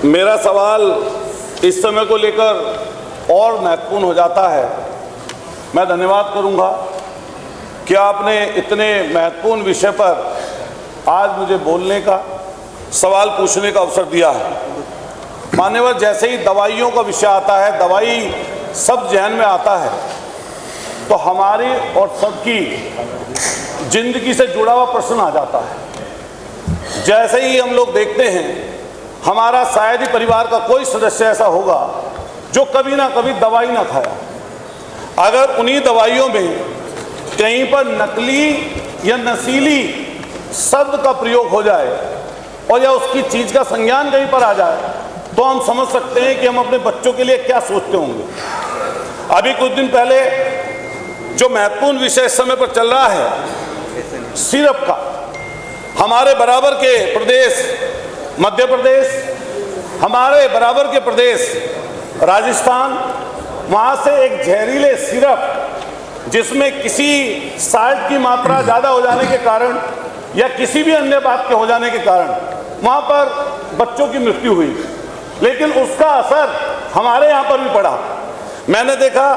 मेरा सवाल इस समय को लेकर और महत्वपूर्ण हो जाता है। मैं धन्यवाद करूंगा कि आपने इतने महत्वपूर्ण विषय पर आज मुझे बोलने का, सवाल पूछने का अवसर दिया है। मान्यवर, जैसे ही दवाइयों का विषय आता है, दवाई सब जहन में आता है, तो हमारी और सबकी जिंदगी से जुड़ा हुआ प्रश्न आ जाता है। जैसे ही हम लोग देखते हैं, हमारा शायद ही परिवार का कोई सदस्य ऐसा होगा जो कभी ना कभी दवाई ना खाया। अगर उन्हीं दवाइयों में कहीं पर नकली या नशीली शब्द का प्रयोग हो जाए और या उसकी चीज का संज्ञान कहीं पर आ जाए, तो हम समझ सकते हैं कि हम अपने बच्चों के लिए क्या सोचते होंगे। अभी कुछ दिन पहले जो महत्वपूर्ण विषय इस समय पर चल रहा है, सिरप का, हमारे बराबर के प्रदेश मध्य प्रदेश, हमारे बराबर के प्रदेश राजस्थान, वहाँ से एक जहरीले सिरप जिसमें किसी साल्ट की मात्रा ज़्यादा हो जाने के कारण या किसी भी अन्य बात के हो जाने के कारण वहाँ पर बच्चों की मृत्यु हुई, लेकिन उसका असर हमारे यहाँ पर भी पड़ा। मैंने देखा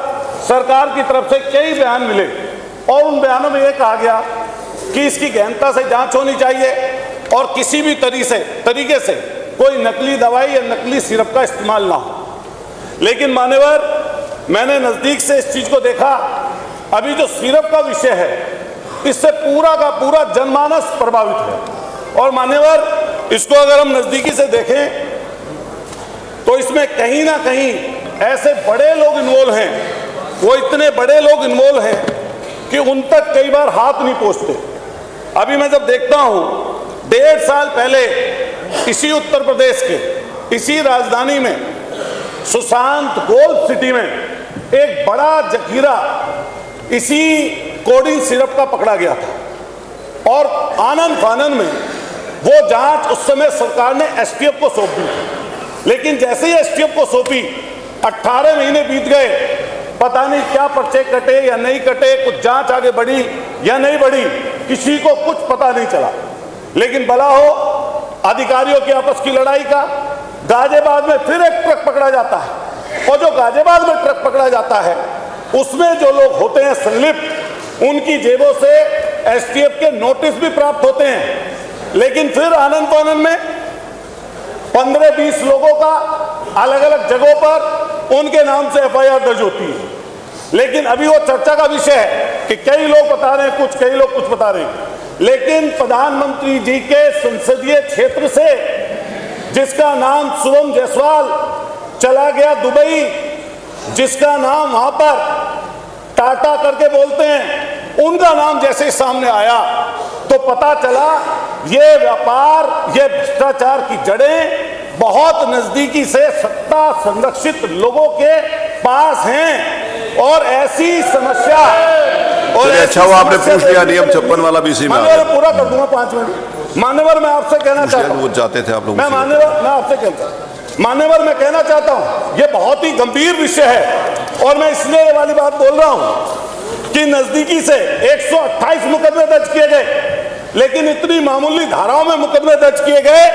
सरकार की तरफ से कई बयान मिले और उन बयानों में यह कहा गया कि इसकी गहनता से जांच होनी चाहिए और किसी भी तरीके से कोई नकली दवाई या नकली सिरप का इस्तेमाल ना हो। लेकिन मान्यवर, मैंने नज़दीक से इस चीज़ को देखा। अभी जो सिरप का विषय है, इससे पूरा का पूरा जनमानस प्रभावित है। और मान्यवर, इसको अगर हम नज़दीकी से देखें तो इसमें कहीं ना कहीं ऐसे बड़े लोग इन्वॉल्व हैं, वो इतने बड़े लोग इन्वॉल्व हैं कि उन तक कई बार हाथ नहीं पहुँचते। अभी मैं जब देखता हूँ, 1.5 साल पहले इसी उत्तर प्रदेश के इसी राजधानी में सुशांत गोल्ड सिटी में एक बड़ा जखीरा इसी कोडिंग सिरप का पकड़ा गया था और आनन फानन में वो जांच उस समय सरकार ने एसटीएफ को सौंप दी। लेकिन जैसे ही एसटीएफ को सौंपी, 18 महीने बीत गए, पता नहीं क्या पर्चे कटे या नहीं कटे, कुछ जांच आगे बढ़ी या नहीं बढ़ी, किसी को कुछ पता नहीं चला। लेकिन भला हो अधिकारियों की आपस की लड़ाई का, गाजियाबाद में फिर एक ट्रक पकड़ा जाता है और जो गाजियाबाद में ट्रक पकड़ा जाता है उसमें जो लोग होते हैं संलिप्त, उनकी जेबों से एसटीएफ के नोटिस भी प्राप्त होते हैं। लेकिन फिर आनंद फानन में 15-20 लोगों का अलग अलग जगहों पर उनके नाम से एफआईआर दर्ज होती है। लेकिन अभी वो चर्चा का विषय है कि कई लोग बता रहे हैं कुछ, कई लोग कुछ बता रहे हैं। लेकिन प्रधानमंत्री जी के संसदीय क्षेत्र से जिसका नाम शुभम जायसवाल चला गया दुबई, जिसका नाम वहां पर टाटा करके बोलते हैं, उनका नाम जैसे सामने आया तो पता चला ये व्यापार, ये भ्रष्टाचार की जड़ें बहुत नजदीकी से सत्ता संरक्षित लोगों के पास हैं। और ऐसी समस्या और अच्छा हुआ आपने पूछ लिया, नियम 56 वाला भी इसी में पूरा कर दूंगा 5 मिनट। मान्यवर, मैं आपसे कहना चाहता हूँ, वो जाते थे आप लोग, मैं आपसे मान्यवर मैं कहना चाहता हूँ, ये बहुत ही गंभीर विषय है और मैं इसलिए ये वाली बात बोल रहा हूँ कि नजदीकी से 128 मुकदमे दर्ज किए गए, लेकिन इतनी मामूली धाराओं में मुकदमे दर्ज किए गए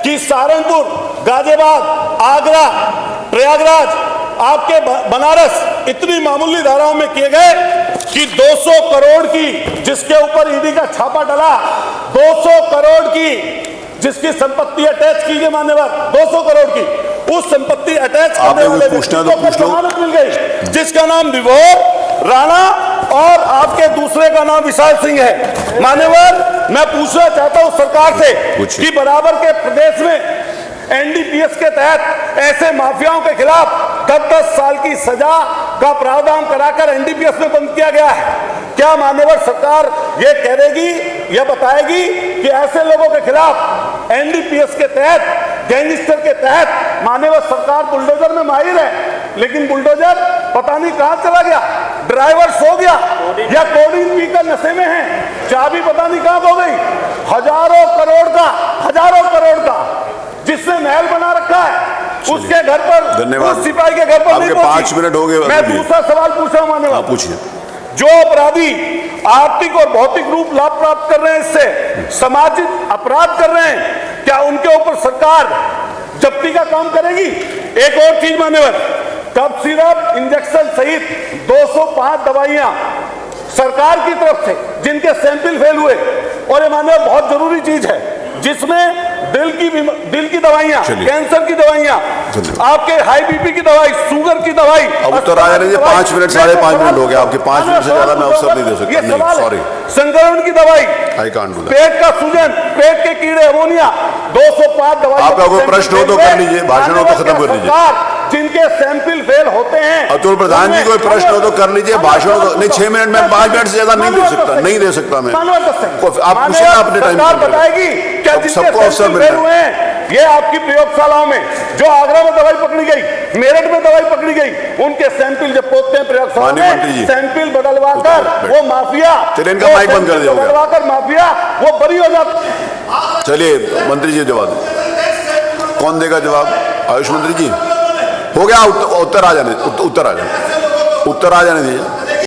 कि सहारनपुर, गाजियाबाद, आगरा, प्रयागराज, आपके बनारस, इतनी मामूली धाराओं में किए गए कि 200 करोड़ की जिसके ऊपर ईडी का छापा डला, 200 करोड़ की जिसकी संपत्ति अटैच की गई, मान्यवर 200 करोड़ की, उस संपत्ति अटैच करने वाले व्यक्ति को जमानत मिल गई, जिसका नाम विभोर राणा और आपके दूसरे का नाम विशाल सिंह है। मान्यवर, मैं पूछना चाहता हूं सरकार से कि बराबर के प्रदेश में एनडीपीएस के तहत ऐसे माफियाओं के खिलाफ 10-10 साल की सजा का प्रावधान कराकर एनडीपीएस में बंद किया गया है। क्या मान्यवर सरकार ये कहेगी या बताएगी कि ऐसे लोगों के खिलाफ एनडीपीएस के तहत, गैंगस्टर के तहत मान्यवर सरकार बुलडोजर में माहिर है, लेकिन बुलडोजर पता नहीं कहां चला गया, ड्राइवर सो गया या कोडिंग पीकर नशे में है, चाबी पता नहीं कहां खो गई। हजारों करोड़ का जिसने महल बना रखा है उसके घर पर, उस सिपाही के घर पर नहीं पहुंची। 5 मिनट हो गए। मैं दूसरा सवाल पूछा मान्यवर, पूछिए। जो अपराधी आर्थिक और भौतिक रूप लाभ प्राप्त कर रहे हैं, इससे सामाजिक अपराध कर रहे हैं, क्या उनके ऊपर सरकार जब्ती का काम करेगी। एक और चीज मान्यवर, कफ सिरप इंजेक्शन सहित 205 दवाइयां सरकार की तरफ से जिनके सैंपल फेल हुए, और ये मान्यवर बहुत जरूरी चीज है, जिसमें दिल की दवाइयां, कैंसर की दवाइयां, आपके हाई बीपी की दवाई, शुगर की दवाई। अब उत्तर आया नहीं, 5 मिनट 5.5 मिनट हो गया आपके, 5 मिनट से ज्यादा मैं अवसर नहीं दे सकता। नहीं, सॉरी, संक्रमण की दवाई, आई कांट डू दैट। पेट का सूजन, पेट के कीड़े, अमोनिया, 205 दवाई। आपका कोई प्रश्न हो तो कर लीजिए, भाषण हो तो खत्म कर लीजिए। जिनके सैंपल फेल होते हैं, अतुल प्रधान जी कोई प्रश्न हो तो कर लीजिए, भाषण हो तो नहीं। 6 मिनट में 5 मिनट से ज्यादा नहीं दे सकता, नहीं दे सकता मैं। आप पूछिए ना अपने टाइम पर, बताएगी क्या सबको अवसर मिल रहा है। ये आपकी प्रयोगशालाओं में जो आगरा में दवाई पकड़ी गई, मेरठ में दवाई पकड़ी गई, उनके सैंपल जब पोतते हैं प्रयोगशाला में, सैंपल बदलवाकर वो माफिया, चलिए इनका माइक बंद कर दिया, बदलवाकर माफिया वो बरी हो जाता। चलिए मंत्री जी जवाब, कौन देगा जवाब? आयुष मंत्री जी, हो गया उत्तर आ जाने, उत्तर आ जाने दीजिए।